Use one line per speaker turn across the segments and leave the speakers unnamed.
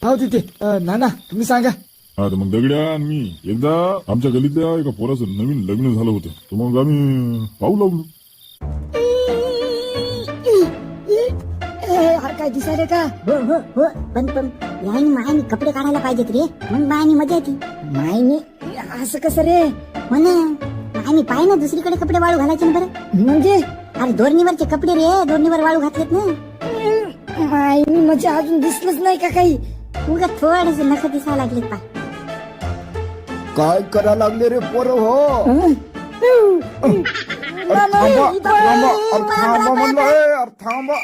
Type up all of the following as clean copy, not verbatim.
हो तिथे नाना तुम्ही सांगा.
हा तर मग दगड्या आणि मी एकदा आमच्या गलीतल्या एका पोराचं नवीन लग्न झालं होतं, तर मग आम्ही पाहू लागलो.
काय दिसायला का? हो हो हो, पण यायनी मायनी कपडे काढायला पाहिजेत रे, मग मायनी मजा येते. मायनी असं कसं रे? म्हणा मायनी पाय ना दुसरीकडे कपडे वाळू घालायचे ना बरं. म्हणजे अरे दोरणीवरचे कपडे रे, दोरणीवर वाळू घातलेत ना. मायनी म्हणजे अजून दिसलंच नाही का काही? उगा थोडेस नख दिसायला लागलेत पाय.
काय करा लागले रे पोर हो? थांबा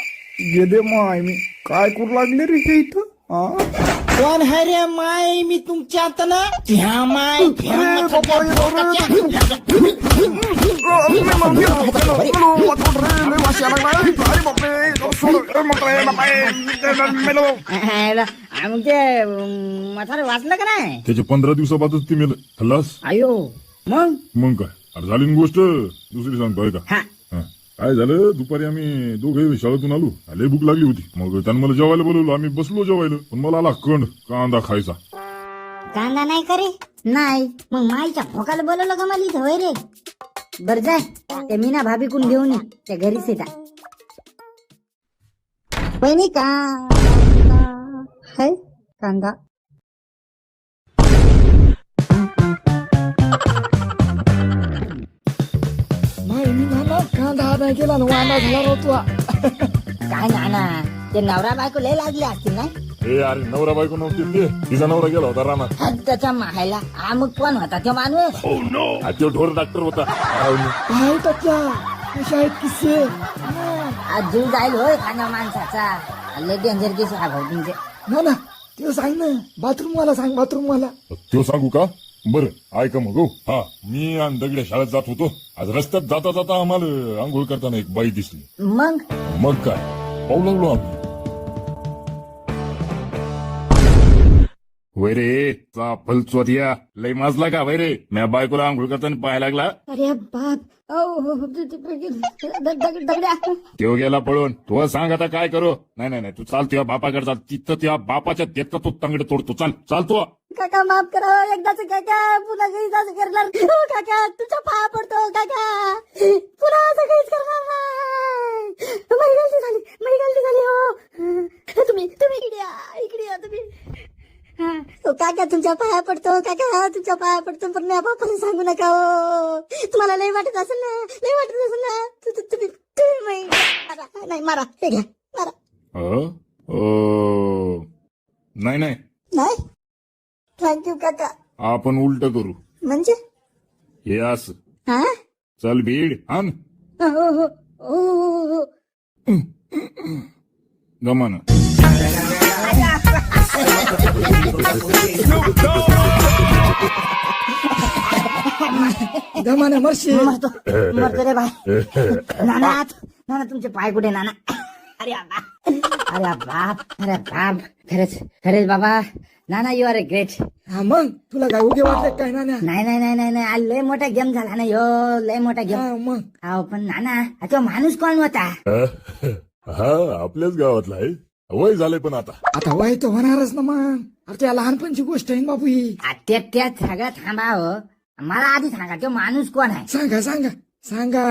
गेले माय मी काय करू लागले रे हे इथं?
कोण है रे माय? मी तुमच्या आता ना ह्या माय मग ते म्हातारे वाचलं का नाही?
त्याच्या 15 दिवसाबादच ती मेलं. खल्लास.
अयो मग
काय अरे झाली ना गोष्ट. दुसरी सांगतो ऐका.
हा
हा. काय झालं, दुपारी आम्ही दोघे शाळेतून आलो, लय भूक लागली होती. मग त्यानं मला जेवायला बोलवलं, आम्ही बसलो जेवायला. पण मला आला कंड कांदा खायचा.
कांदा नाही करे नाही, मग माईच्या भोकाला बोलवलं का मला इथं? होय रे, बर जाय ते मीना भाभी कोण घेऊन ये, त्या घरीच येतात. बहिणी कांदा है कांदा.
माय मी नाना कांदा नाही गेला ना, वांदा झाला होता.
काय नाना, ते नवरा बायको लय लागले असतील ना?
ए अरे नवरा बायको नव्हती ते, तिचा नवरा गेला होता रानात.
त्याच्या माहायला मग कोण होता तो माणूस?
तो ढोर डॉक्टर होता.
काय टक्या कशा आहेत किस्से?
आज जीव जाईल होय खाण्या माणसाचा. लय डेंजर केस आहे भाऊ तुमचे.
नाना ते सांग ना, बाथरूम वाला सांग, बाथरूम वाला.
तो सांगू का? बरं ऐका मग. हो हा, मी आणि दगड्या शाळेत जात होतो. आज रस्त्यात जाता जाता आम्हाला आंघोळ करताना एक बाई दिसली.
मग
काय पाहू लागलो आम्ही. वैरे चा फलचोदिया लय माजला का वैरे? म्या बायकोला आंघोळ करताना पाहायला लागला.
अरे बाप, दगड्या
तो गेला पळून. तो सांग आता काय करू? नाही तू चाल, तुझ्या बापाकडे चाल. तिथं त्या बापाच्या देतात तो तंगडे तोडतो. चाल तो.
काका माफ करा, एकदाच काका, पुन्हा काही असं करणार. हो काका, तुझ्या पाया पडतो काका, पुन्हा असं काहीच करणार नाही. माझी गलती झाली हो. तुम्ही इकडे या तुम्ही. हो काका, तुमच्या पाया पडतो काका, तुमच्या पाया पडतो. पण मी बापाला सांगू नका हो. तुम्हाला लय वाटत असेल ना. तुम्ही नाही मारा, हे घ्या मारा.
नाही
थँक्यू काका.
आपण उलट करू.
म्हणजे
हे असं.
हा
चल भीड आण
हो.
गमान.
दमाने मरशी.
मरतो रे बाय. नाना तुमचे पाय कुठे नाना? अरे बाप. खरंच बाबा. नाना यू आर ए ग्रेट.
हा मग तुला काय उगे वाटलं काय नाना?
नाही आज लय मोठा गेम झाला ना यो, लय मोठा गेम.
हा मग
अहो पण नाना, तो माणूस कोण होता?
हा आपल्याच गावातला आहे. वय झालंय पण आता
वय तर होणारच ना मग. अरे त्या लहानपणची गोष्ट आहे ना बापू ही.
त्या सगळं थांबा हो. मला आधी सांगा, तो माणूस कोण आहे?
सांगा.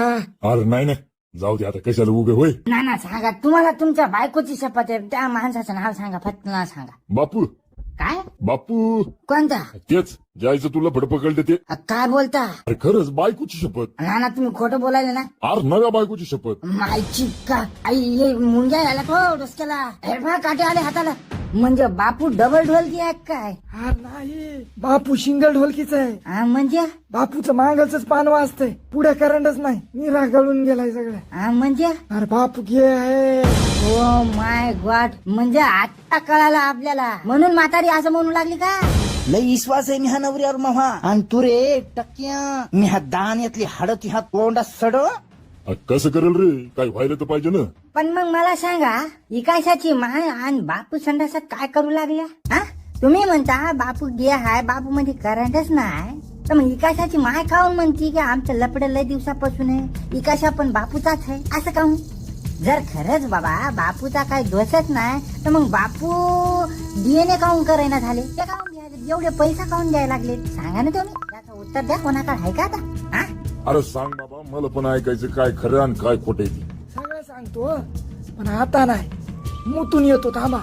अरे नाही जाऊ दे आता, कशाला उभे होय.
नाना सांगा, तुम्हाला तुमच्या बायकोची शपथ आहे. त्या माणसाचं नाव सांगा, फक्त नाव सांगा.
बापू.
काय
बापू
कोणता?
तेच जायचं तुला फडपकडले ते.
काय बोलता?
अरे खरंच बायकोची शपथ.
नाना तुम्ही खोटं बोलायला ना.
अरे नव्या बायकोची शपथ.
मायची का आई मुंग्या आला तो डोसक्याला. हे बघा काटे आले हाताला. म्हणजे बापू डबल ढोलकी आहे काय?
हा नाही, बापू सिंगल ढोलकीच आहे.
हा म्हणजे?
बापूचं मागलच पान वाजतंय, पुढे करंटच नाही, निरा गळून गेलाय सगळं.
हा म्हणजे?
अरे बापू घे आहे.
ओ माय गॉड, म्हणजे आता कळालं आपल्याला. म्हणून म्हातारी असं म्हणू लागली का?
लय विश्वास आहे मी ह्या नवऱ्यावर मामा. आणि तू रे टक्क्या, मी ह्या दाण्यातली हाड ह्या तोंडात सड.
कसं करेल रे? काय व्हायला तर पाहिजे ना.
पण मग मला सांगा, इकाशाची माय आणि बापू संडासात काय करू लागल्या? हा तुम्ही म्हणता बापू गे हाय, बापू मध्ये करंटच नाही, तर मग इकाशाची माय काऊन म्हणती की आमचं लपड लय दिवसापासून आहे, इकाशा पण बापूचाच आहे असं काऊन? जर खरंच बाबा बापूचा काही दोषच नाही तर मग बापू डीएनए काऊन करायना झाले ते काऊन द्यायचे एवढे पैसा काऊन द्यायला लागले सांगा ना तुम्ही त्याचं उत्तर द्या कोणाकडे आहे का आता हा?
अरे सांग बाबा मला पण ऐकायचं काय खरं आणि काय खोटे
सगळं सांगतो पण आता नाही मुतून येतो थांबा